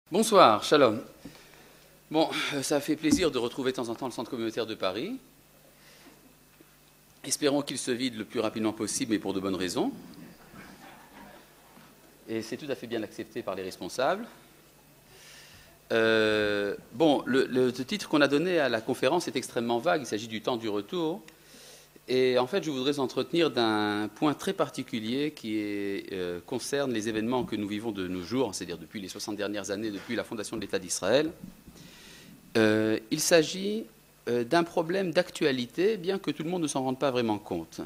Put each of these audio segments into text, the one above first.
Bonsoir, shalom. Bon, ça fait plaisir de retrouver de temps en temps le centre communautaire de Paris. Espérons qu'il se vide le plus rapidement possible, mais pour de bonnes raisons. Et c'est tout à fait bien accepté par les responsables. Le titre qu'on a donné à la conférence est extrêmement vague, il s'agit du temps du retour. Et en fait, je voudrais entretenir d'un point très particulier qui concerne les événements que nous vivons de nos jours, c'est-à-dire depuis les 60 dernières années, depuis la fondation de l'État d'Israël. Il s'agit d'un problème d'actualité, bien que tout le monde ne s'en rende pas vraiment compte.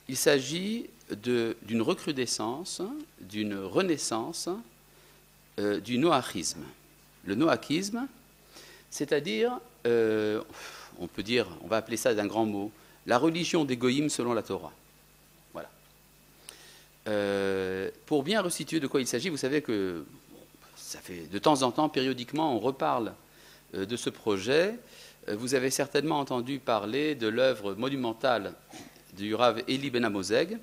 Il s'agit d'une recrudescence, d'une renaissance du noachisme. Le noachisme, c'est-à-dire, on va appeler ça d'un grand mot, la religion des goïms selon la Torah. Voilà. Pour bien resituer de quoi il s'agit, vous savez que ça fait de temps en temps, périodiquement, on reparle de ce projet. Vous avez certainement entendu parler de l'œuvre monumentale du Rav Eli Ben Amozeg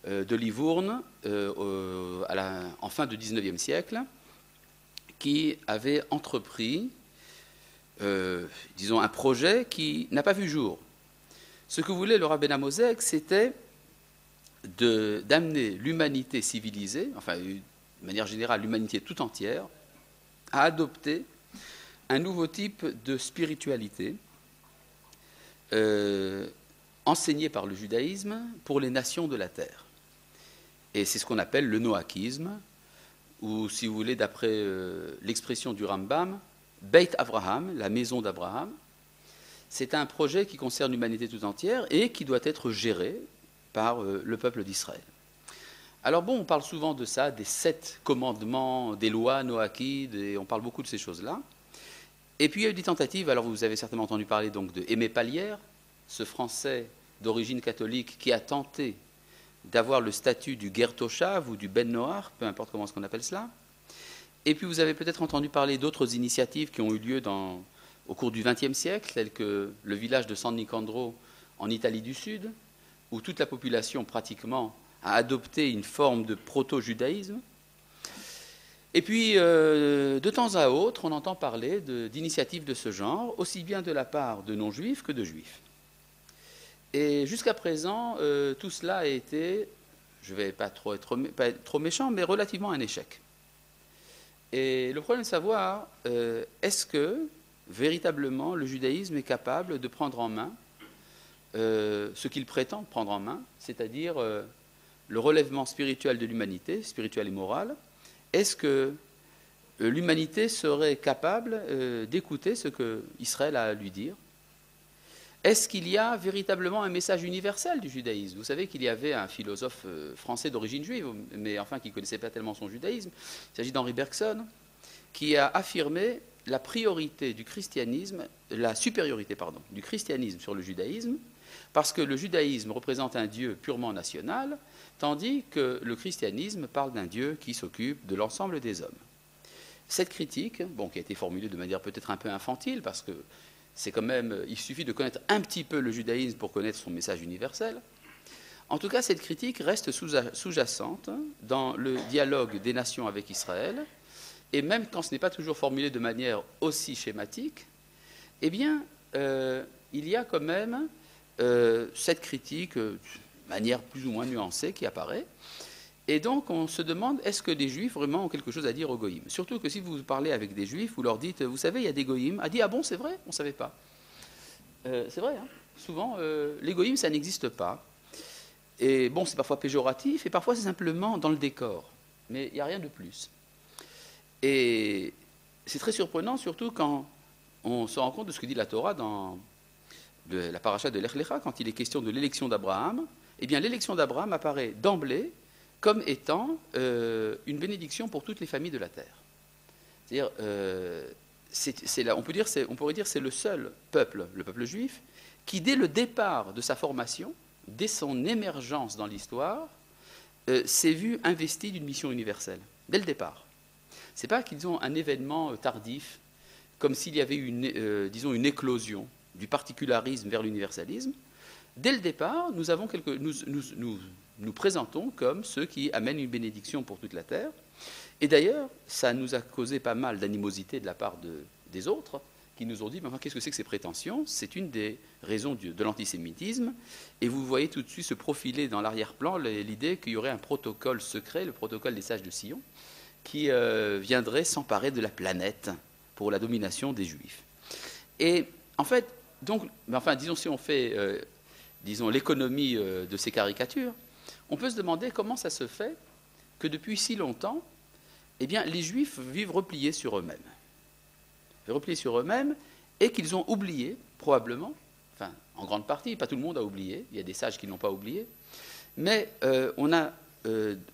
de Livourne en fin du XIXe siècle, qui avait entrepris, disons, un projet qui n'a pas vu jour. Ce que voulait le Rav Ben Amozeg, c'était d'amener l'humanité civilisée, enfin, de manière générale, l'humanité tout entière, à adopter un nouveau type de spiritualité enseigné par le judaïsme pour les nations de la terre. Et c'est ce qu'on appelle le noachisme, ou si vous voulez, d'après l'expression du Rambam, Beit Avraham, la maison d'Abraham. C'est un projet qui concerne l'humanité tout entière et qui doit être géré par le peuple d'Israël. Alors bon, on parle souvent de ça, des 7 commandements, des lois noachides, et on parle beaucoup de ces choses-là. Et puis il y a eu des tentatives, alors vous avez certainement entendu parler donc de Aimé Pallière, ce Français d'origine catholique qui a tenté d'avoir le statut du Ger Toshav ou du Ben Noach, peu importe comment on appelle cela. Et puis vous avez peut-être entendu parler d'autres initiatives qui ont eu lieu au cours du XXe siècle, telles que le village de San Nicandro en Italie du Sud, où toute la population pratiquement a adopté une forme de proto-judaïsme. Et puis, de temps à autre, on entend parler d'initiatives de ce genre, aussi bien de la part de non-juifs que de juifs. Et jusqu'à présent, tout cela a été, je ne vais pas être trop méchant, mais relativement un échec. Et le problème est de savoir, est-ce que véritablement le judaïsme est capable de prendre en main ce qu'il prétend prendre en main, c'est-à-dire le relèvement spirituel de l'humanité, spirituel et moral. Est-ce que l'humanité serait capable d'écouter ce qu'Israël a à lui dire? Est-ce qu'il y a véritablement un message universel du judaïsme? Vous savez qu'il y avait un philosophe français d'origine juive, mais enfin qui ne connaissait pas tellement son judaïsme. Il s'agit d'Henri Bergson, qui a affirmé la priorité du christianisme, la supériorité, du christianisme sur le judaïsme, parce que le judaïsme représente un Dieu purement national, tandis que le christianisme parle d'un Dieu qui s'occupe de l'ensemble des hommes. Cette critique, qui a été formulée de manière peut-être un peu infantile, parce que c'est quand même, il suffit de connaître un petit peu le judaïsme pour connaître son message universel. En tout cas, cette critique reste sous-jacente dans le dialogue des nations avec Israël, et même quand ce n'est pas toujours formulé de manière aussi schématique, eh bien, il y a quand même cette critique, de manière plus ou moins nuancée, qui apparaît. Et donc, on se demande, est-ce que les Juifs vraiment ont quelque chose à dire aux goïms? Surtout que si vous parlez avec des Juifs, vous leur dites, vous savez, il y a des goïms. Ah, dit, ah bon, c'est vrai? On ne savait pas. C'est vrai, hein. Souvent, les goïms, ça n'existe pas. Et bon, c'est parfois péjoratif, et parfois c'est simplement dans le décor. Mais il n'y a rien de plus. Et c'est très surprenant, surtout quand on se rend compte de ce que dit la Torah dans la paracha de Lech Lecha, quand il est question de l'élection d'Abraham. Eh bien, l'élection d'Abraham apparaît d'emblée comme étant une bénédiction pour toutes les familles de la terre. C'est-à-dire, on pourrait dire c'est le seul peuple, le peuple juif, qui dès le départ de sa formation, dès son émergence dans l'histoire, s'est vu investi d'une mission universelle, dès le départ. Ce n'est pas qu'ils ont un événement tardif, comme s'il y avait une éclosion du particularisme vers l'universalisme. Dès le départ, nous présentons comme ceux qui amènent une bénédiction pour toute la terre. Et d'ailleurs, ça nous a causé pas mal d'animosité de la part des autres, qui nous ont dit, mais enfin, qu'est-ce que c'est que ces prétentions? C'est une des raisons de l'antisémitisme. Et vous voyez tout de suite se profiler dans l'arrière-plan l'idée qu'il y aurait un protocole secret, le protocole des sages de Sion, qui viendrait s'emparer de la planète pour la domination des Juifs. Et en fait, donc, enfin, disons, si on fait disons, l'économie de ces caricatures, on peut se demander comment ça se fait que depuis si longtemps, eh bien, les Juifs vivent repliés sur eux-mêmes. Repliés sur eux-mêmes, et qu'ils ont oublié, probablement, enfin, en grande partie, pas tout le monde a oublié, il y a des sages qui n'ont pas oublié, mais on a,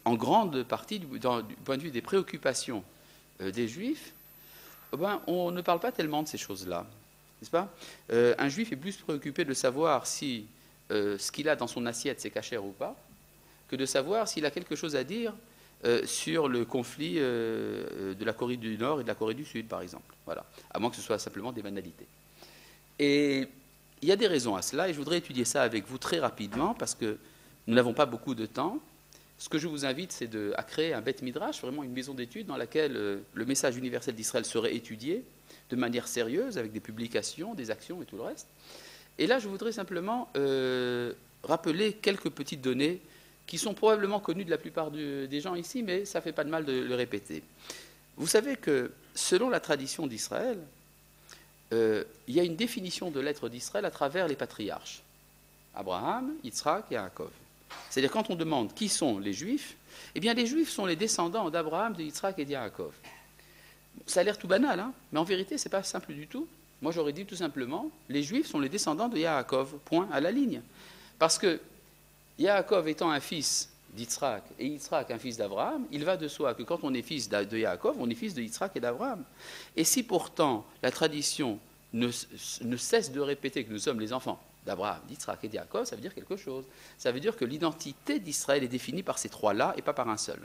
en grande partie, du point de vue des préoccupations des Juifs, ben, on ne parle pas tellement de ces choses-là, n'est-ce pas? Un Juif est plus préoccupé de savoir si ce qu'il a dans son assiette, c'est cachère ou pas, que de savoir s'il a quelque chose à dire sur le conflit de la Corée du Nord et de la Corée du Sud, par exemple. Voilà. À moins que ce soit simplement des banalités. Et il y a des raisons à cela, et je voudrais étudier ça avec vous très rapidement, parce que nous n'avons pas beaucoup de temps. Ce que je vous invite, c'est à créer un Beth Midrash, vraiment une maison d'études dans laquelle le message universel d'Israël serait étudié de manière sérieuse, avec des publications, des actions et tout le reste. Et là, je voudrais simplement rappeler quelques petites données qui sont probablement connues de la plupart des gens ici, mais ça ne fait pas de mal de le répéter. Vous savez que, selon la tradition d'Israël, il y a une définition de l'être d'Israël à travers les patriarches. Abraham, Yitzhak et Yaakov. C'est-à-dire, quand on demande qui sont les Juifs, eh bien, les Juifs sont les descendants d'Abraham, de Yitzhak et de Yaakov. Ça a l'air tout banal, hein, mais en vérité, ce n'est pas simple du tout. Moi, j'aurais dit tout simplement, les Juifs sont les descendants de Yaakov, point à la ligne. Parce que Yaakov étant un fils d'Yitzhak et Yitzhak un fils d'Abraham, il va de soi que quand on est fils de Yaakov, on est fils de Yitzhak et d'Abraham. Et si pourtant la tradition ne cesse de répéter que nous sommes les enfants d'Abraham, d'Yitzhak et de Yaakov, ça veut dire quelque chose. Ça veut dire que l'identité d'Israël est définie par ces trois-là et pas par un seul.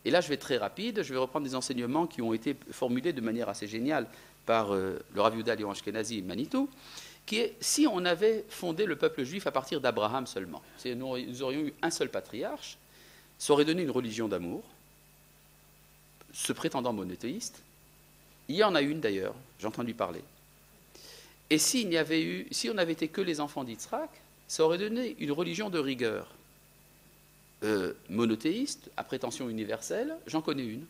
Et là, je vais être très rapide, je vais reprendre des enseignements qui ont été formulés de manière assez géniale par le Rav Yehuda Lior Ashkenazi Manitou, qui est, si on avait fondé le peuple juif à partir d'Abraham seulement, si nous aurions eu un seul patriarche, ça aurait donné une religion d'amour, se prétendant monothéiste. Il y en a une d'ailleurs, j'ai entendu parler. Et si on avait été que les enfants d'Yitzhak, ça aurait donné une religion de rigueur. Monothéiste, à prétention universelle, j'en connais une.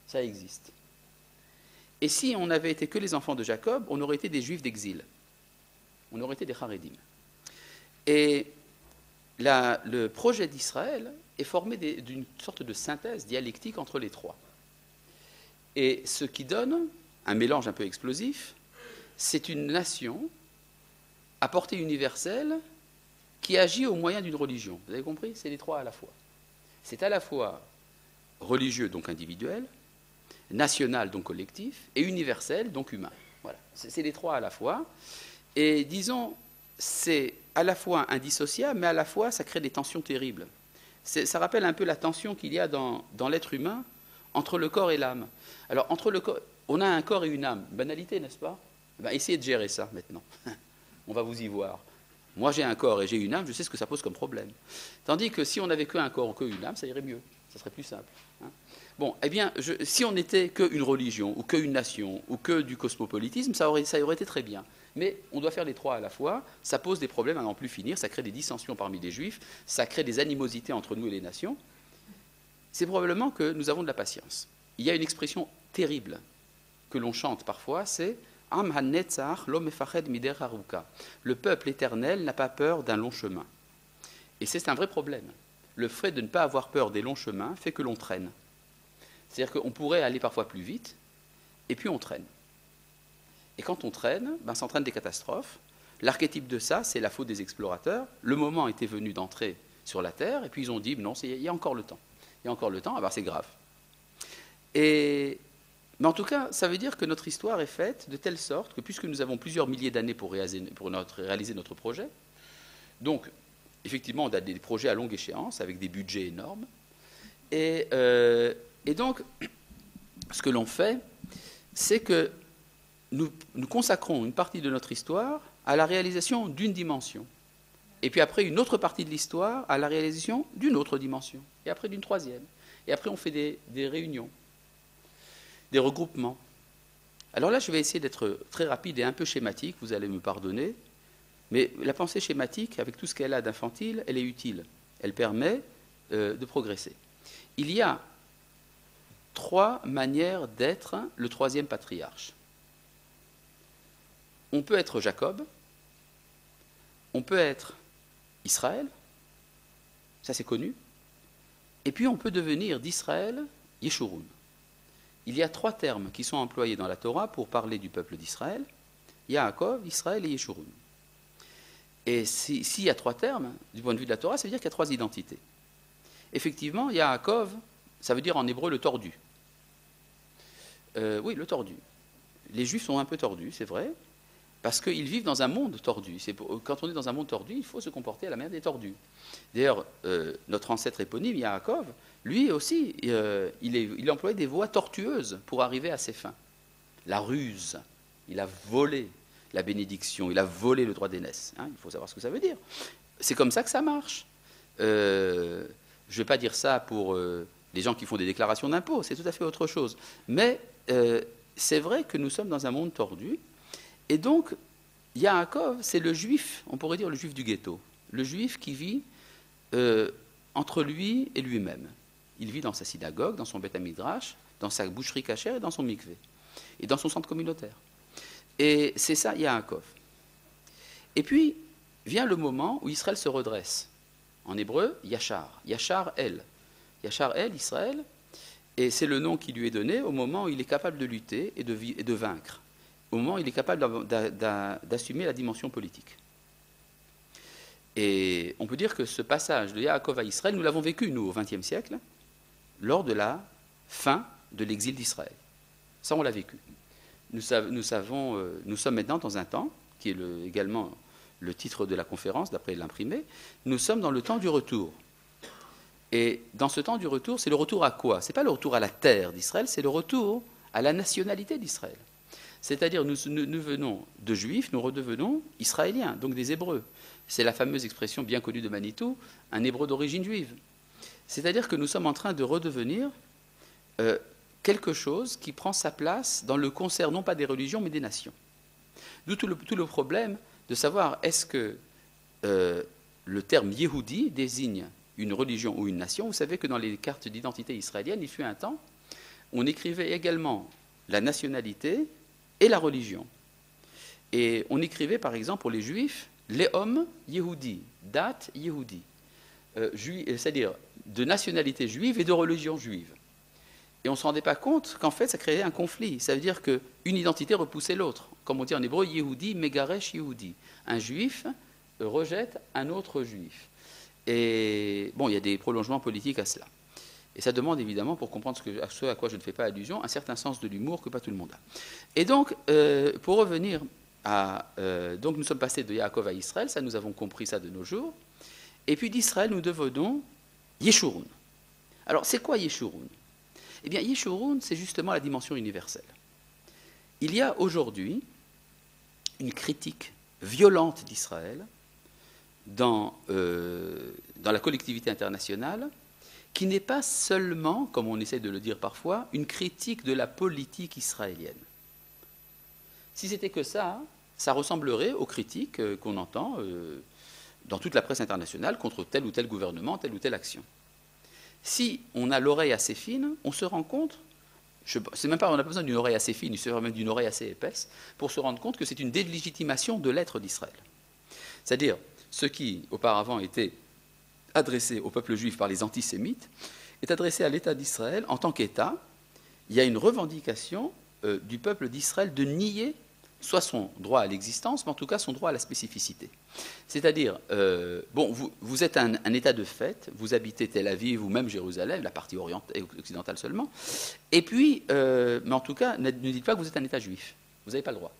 Ça existe. Et si on avait été que les enfants de Jacob, on aurait été des juifs d'exil. On aurait été des Haredim. Et le projet d'Israël est formé d'une sorte de synthèse dialectique entre les trois. Et ce qui donne un mélange un peu explosif, c'est une nation à portée universelle qui agit au moyen d'une religion. Vous avez compris? C'est les trois à la fois. C'est à la fois religieux, donc individuel, national, donc collectif, et universel, donc humain. Voilà. C'est les trois à la fois. Et disons, c'est à la fois indissociable, mais à la fois, ça crée des tensions terribles. Ça rappelle un peu la tension qu'il y a dans l'être humain entre le corps et l'âme. Alors, entre le corps, on a un corps et une âme. Banalité, n'est-ce pas? Ben, essayez de gérer ça maintenant. On va vous y voir. Moi, j'ai un corps et j'ai une âme, je sais ce que ça pose comme problème. Tandis que si on n'avait qu'un corps ou qu'une âme, ça irait mieux. Ça serait plus simple. Hein. Bon, eh bien, si on n'était qu'une religion, ou qu'une nation, ou que du cosmopolitisme, ça aurait été très bien. Mais on doit faire les trois à la fois. Ça pose des problèmes à n'en plus finir. Ça crée des dissensions parmi les juifs. Ça crée des animosités entre nous et les nations. C'est probablement que nous avons de la patience. Il y a une expression terrible que l'on chante parfois, c'est Am ha-netzach lo mefached mider haruka. Le peuple éternel n'a pas peur d'un long chemin. Et c'est un vrai problème. Le fait de ne pas avoir peur des longs chemins fait que l'on traîne. C'est-à-dire qu'on pourrait aller parfois plus vite, et puis on traîne. Et quand on traîne, ben, ça entraîne des catastrophes. L'archétype de ça, c'est la faute des explorateurs. Le moment était venu d'entrer sur la Terre, et puis ils ont dit, non, il y a encore le temps. Il y a encore le temps, alors c'est grave. Mais en tout cas, ça veut dire que notre histoire est faite de telle sorte que, puisque nous avons plusieurs milliers d'années pour réaliser notre projet, donc, effectivement, on a des projets à longue échéance, avec des budgets énormes, et donc, ce que l'on fait, c'est que nous consacrons une partie de notre histoire à la réalisation d'une dimension, et puis après une autre partie de l'histoire à la réalisation d'une autre dimension, et après d'une troisième. Et après, on fait des réunions, des regroupements. Alors là, je vais essayer d'être très rapide et un peu schématique, vous allez me pardonner. Mais la pensée schématique, avec tout ce qu'elle a d'infantile, elle est utile. Elle permet de progresser. Il y a 3 manières d'être le 3e patriarche. On peut être Jacob, on peut être Israël, ça c'est connu, et puis on peut devenir d'Israël Yeshurun. Il y a 3 termes qui sont employés dans la Torah pour parler du peuple d'Israël, Yaakov, Israël et Yeshurun. Et s'il y a 3 termes, du point de vue de la Torah, ça veut dire qu'il y a 3 identités. Effectivement, Yaakov, ça veut dire en hébreu le tordu. Oui, le tordu. Les Juifs sont un peu tordus, c'est vrai, parce qu'ils vivent dans un monde tordu. Quand on est dans un monde tordu, il faut se comporter à la manière des tordus. D'ailleurs, notre ancêtre éponyme, Yaakov, lui aussi, il employait des voies tortueuses pour arriver à ses fins. La ruse, il a volé la bénédiction, il a volé le droit d'aînesse. Il faut savoir ce que ça veut dire. C'est comme ça que ça marche. Je ne vais pas dire ça pour les gens qui font des déclarations d'impôts, c'est tout à fait autre chose. Mais c'est vrai que nous sommes dans un monde tordu, et donc Yaakov, c'est le juif, on pourrait dire le juif du ghetto, le juif qui vit entre lui et lui-même. Il vit dans sa synagogue, dans son Beth Midrash, dans sa boucherie cachère et dans son mikvé, et dans son centre communautaire. Et c'est ça Yaakov. Et puis vient le moment où Israël se redresse. En hébreu, Yachar. Yachar El. Yachar El, Israël, et c'est le nom qui lui est donné au moment où il est capable de lutter et de vaincre, au moment où il est capable d'assumer la dimension politique. Et on peut dire que ce passage de Yaakov à Israël, nous l'avons vécu, nous, au XXe siècle, lors de la fin de l'exil d'Israël. Ça, on l'a vécu. Nous sommes maintenant dans un temps, qui est également le titre de la conférence, d'après l'imprimé, nous sommes dans le temps du retour. Et dans ce temps du retour, c'est le retour à quoi? Ce n'est pas le retour à la terre d'Israël, c'est le retour à la nationalité d'Israël. C'est-à-dire, nous venons de Juifs, nous redevenons Israéliens, donc des Hébreux. C'est la fameuse expression bien connue de Manitou, un Hébreu d'origine juive. C'est-à-dire que nous sommes en train de redevenir quelque chose qui prend sa place dans le concert, non pas des religions, mais des nations. D'où tout le problème de savoir est-ce que le terme Yehudi désigne une religion ou une nation. Vous savez que dans les cartes d'identité israélienne, il fut un temps, on écrivait également la nationalité et la religion. Et on écrivait par exemple pour les Juifs, Léom Yehudi, date Yehudi, c'est-à-dire de nationalité juive et de religion juive. Et on ne se rendait pas compte qu'en fait, ça créait un conflit. Ça veut dire qu'une identité repoussait l'autre. Comme on dit en hébreu, Yehudi, Megaresh Yehudi. Un juif rejette un autre juif. Et bon, il y a des prolongements politiques à cela. Et ça demande évidemment, pour comprendre ce à quoi je ne fais pas allusion, un certain sens de l'humour que pas tout le monde a. Et donc, pour revenir à... donc nous sommes passés de Yaakov à Israël, ça nous avons compris ça de nos jours. Et puis d'Israël, nous devenons Yeshurun. Alors, c'est quoi Yeshurun? Eh bien, Yeshurun, c'est justement la dimension universelle. Il y a aujourd'hui une critique violente d'Israël dans la collectivité internationale, qui n'est pas seulement, comme on essaie de le dire parfois, une critique de la politique israélienne. Si c'était que ça ressemblerait aux critiques qu'on entend dans toute la presse internationale contre tel ou tel gouvernement, telle ou telle action. Si on a l'oreille assez fine, on se rend compte, on n'a pas besoin d'une oreille assez fine, il suffit même d'une oreille assez épaisse, pour se rendre compte que c'est une délégitimation de l'être d'Israël. C'est-à-dire, ce qui auparavant était adressé au peuple juif par les antisémites est adressé à l'État d'Israël en tant qu'État. Il y a une revendication du peuple d'Israël de nier soit son droit à l'existence, mais en tout cas son droit à la spécificité. C'est-à-dire, vous êtes un État de fait, vous habitez Tel Aviv ou même Jérusalem, la partie occidentale seulement, et puis, mais en tout cas, ne dites pas que vous êtes un État juif. Vous n'avez pas le droit.